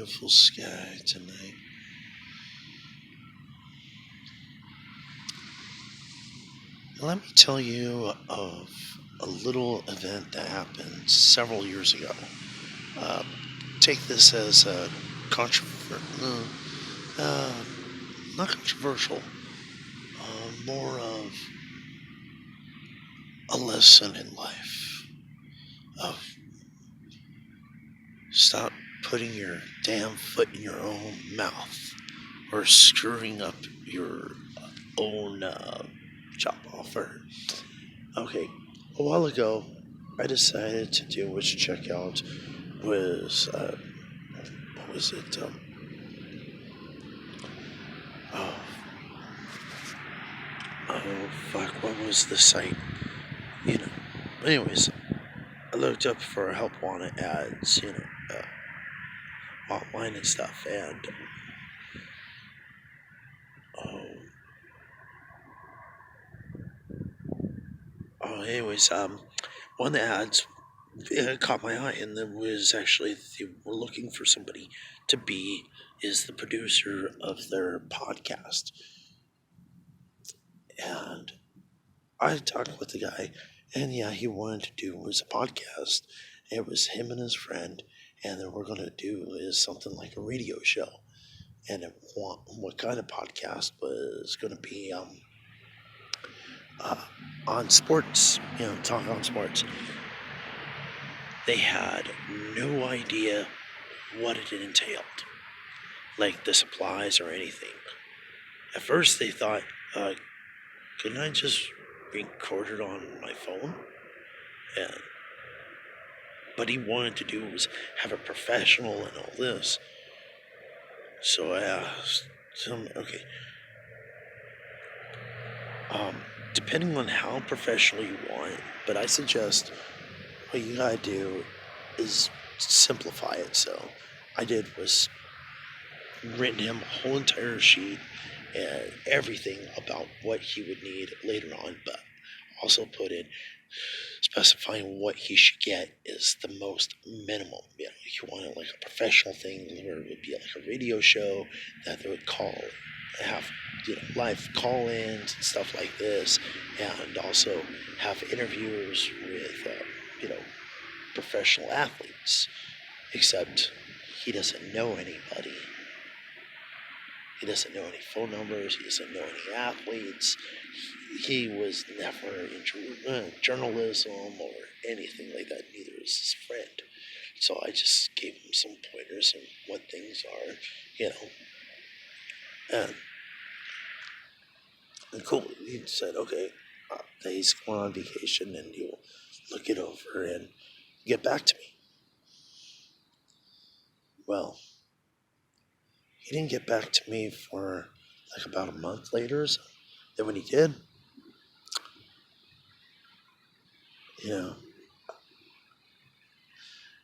beautiful sky tonight. Let me tell you of a little event that happened several years ago. Uh, Take this as a controversial, uh, not controversial, more of a lesson in life of stop putting your damn foot in your own mouth or screwing up your own chop off. Okay, a while ago, I decided to do was check out was what was it? Oh, oh fuck! What was the site? You know. Anyways, I looked up for help wanted ads. Online and stuff, and oh, anyways, one of the ads caught my eye, and there was actually they were looking for somebody to be is the producer of their podcast, and I talked with the guy, and yeah, he wanted to do was a podcast. It was him and his friend, and then we're gonna do is something like a radio show, and what kind of podcast was gonna be uh, on sports, talk on sports. They had no idea what it entailed, like the supplies or anything. At first, they thought, couldn't I just record it on my phone? And but he wanted to do was have a professional and all this. So I asked him, okay, um, depending on how professional you want, but I suggest what you gotta do is simplify it. So I did was written him a whole entire sheet and everything about what he would need later on, but also put in specifying what he should get is the most minimum. He wanted like a professional thing where it would be like a radio show that they would have live call-ins and stuff like this, and also have interviewers with professional athletes. Except he doesn't know anybody. He doesn't know any phone numbers. He doesn't know any athletes. He was never in journalism or anything like that. Neither is his friend. So I just gave him some pointers on what things are, and, cool. He said, okay, that he's going on vacation and he'll look it over and get back to me. Well, he didn't get back to me for like about a month later or so. Then when he did,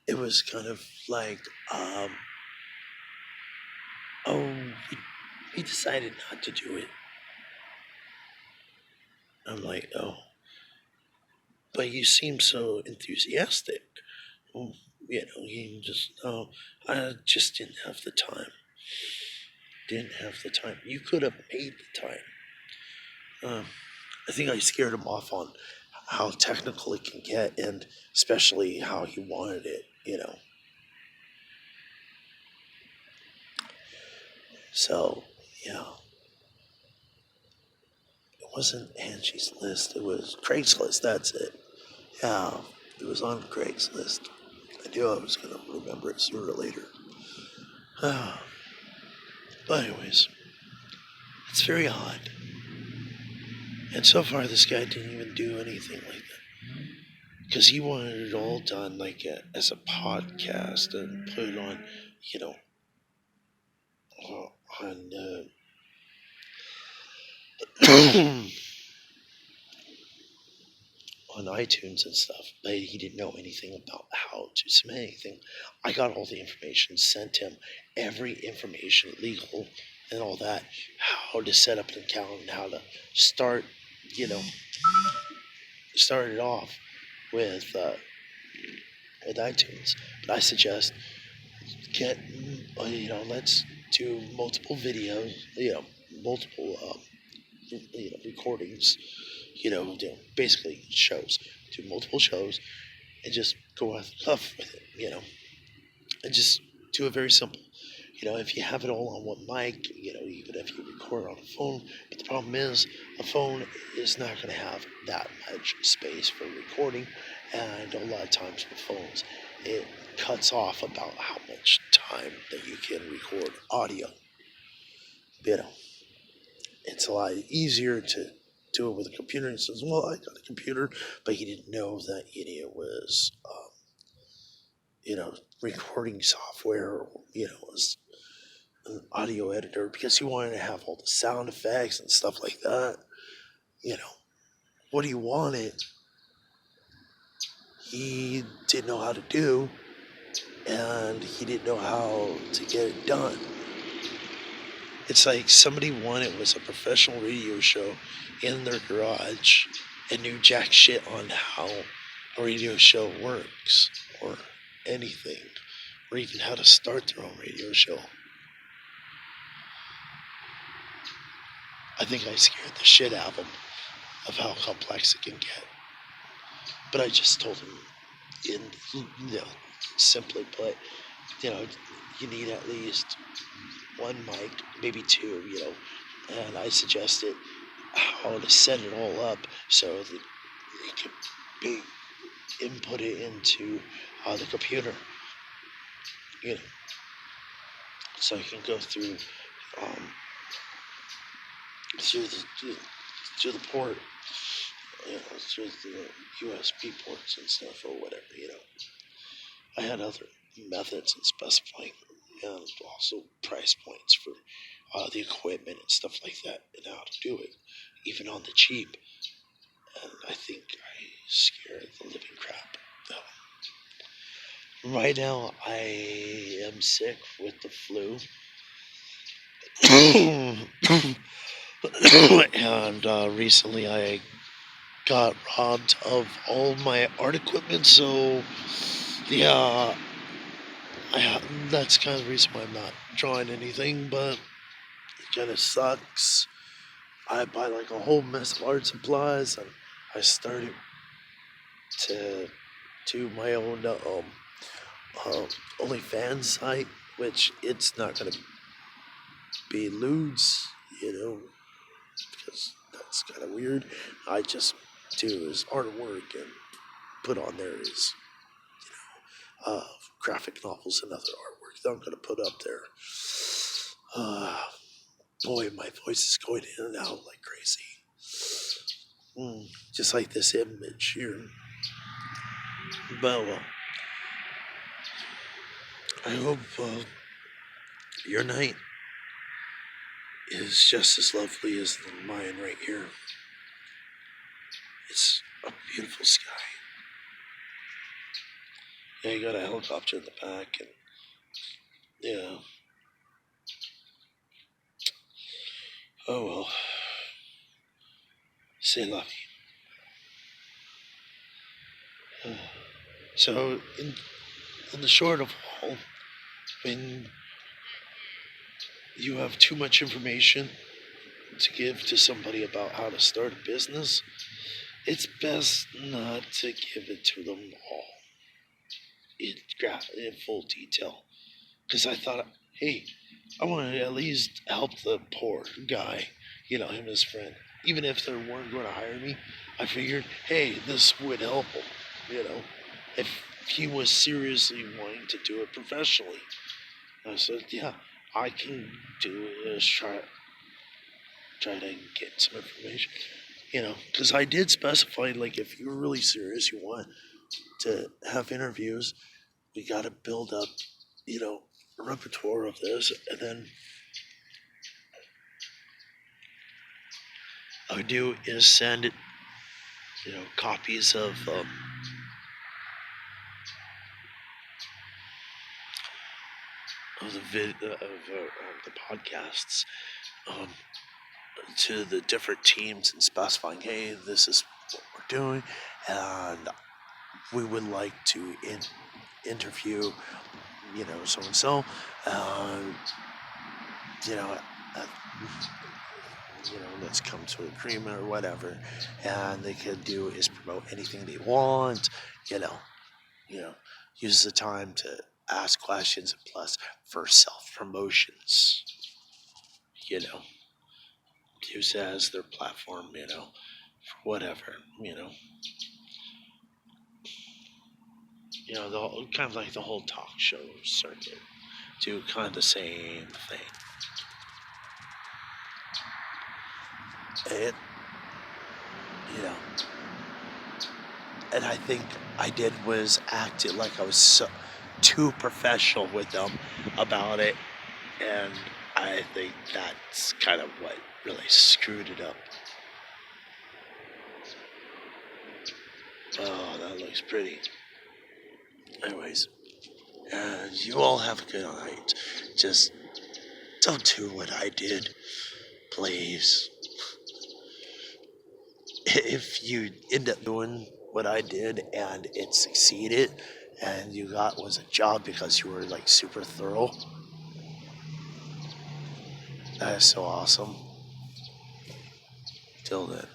it was kind of like, oh, he decided not to do it. I'm like, oh, but you seem so enthusiastic. Well, you just, oh, I just didn't have the time. You could have made the time. I think I scared him off on how technical it can get, and especially how he wanted it, So, yeah. It wasn't Angie's List, it was Craigslist, that's it. Yeah, it was on Craigslist. I knew I was going to remember it sooner or later. But anyways, it's very odd. And so far, this guy didn't even do anything like that. Because he wanted it all done like as a podcast and put it on, you know, on on iTunes and stuff, but he didn't know anything about how to submit anything. I got all the information, sent him every information, legal and all that, how to set up an account and how to start, start it off with iTunes. But I suggest get let's do multiple videos, multiple recordings, basically shows, do multiple shows, and just go off the cuff with it, and just do it very simple. If you have it all on one mic, even if you record on a phone, but the problem is a phone is not going to have that much space for recording, and a lot of times with phones, it cuts off about how much time that you can record audio. You know, it's a lot easier to do it with a computer. And he says, "Well, I got a computer," but he didn't know that it was, recording software, was an audio editor because he wanted to have all the sound effects and stuff like that. You know, what he wanted, he didn't know how to do, and he didn't know how to get it done. It's like somebody wanted was a professional radio show in their garage and knew jack shit on how a radio show works or anything, or even how to start their own radio show. I think I scared the shit out of him of how complex it can get. But I just told him, in simply put, you need at least one mic, maybe two, and I suggested how to set it all up so that it could be inputted into the computer, so you can go through um, through the port, through the USB ports and stuff or whatever. I had other methods in specifying and also price points for the equipment and stuff like that and how to do it, even on the cheap. And I think I scared the living crap out of him. Right now, I am sick with the flu. And recently I got robbed of all my art equipment, so yeah, that's kind of the reason why I'm not drawing anything, but it kind of sucks. I buy like a whole mess of art supplies, and I started to do my own OnlyFans site, which it's not going to be lewds, because that's kind of weird. I just do his artwork and put on there his graphic novels and other artwork that I'm going to put up there. Boy, my voice is going in and out like crazy. Just like this image here. But I hope your night is just as lovely as mine right here. It's a beautiful sky. Yeah, you got a helicopter in the back, and yeah. Oh well. C'est la vie. So, in the short of all, when you have too much information to give to somebody about how to start a business, it's best not to give it to them all in full detail. Because I thought, hey, I want to at least help the poor guy, him and his friend. Even if they weren't going to hire me, I figured, hey, this would help him, if he was seriously wanting to do it professionally. I said, yeah, I can do is try to get some information, because I did specify, like, if you're really serious, you want to have interviews, we got to build up, a repertoire of this, and then I would do is send it, copies of the podcasts to the different teams and specifying, hey, this is what we're doing, and we would like to interview so and so, you know, uh, let's come to an agreement or whatever, and they could do is promote anything they want, you know, you know, use the time to ask questions and plus for self promotions, you know, use it as their platform, for whatever, the kind of like the whole talk show circuit, do kind of the same thing. It, you know, and I think I did was acted like I was too professional with them about it, and I think that's kind of what really screwed it up. Oh, that looks pretty. Anyways, you all have a good night. Just don't do what I did, please. If you end up doing what I did and it succeeded and you got was a job because you were like super thorough, that is so awesome. Till then.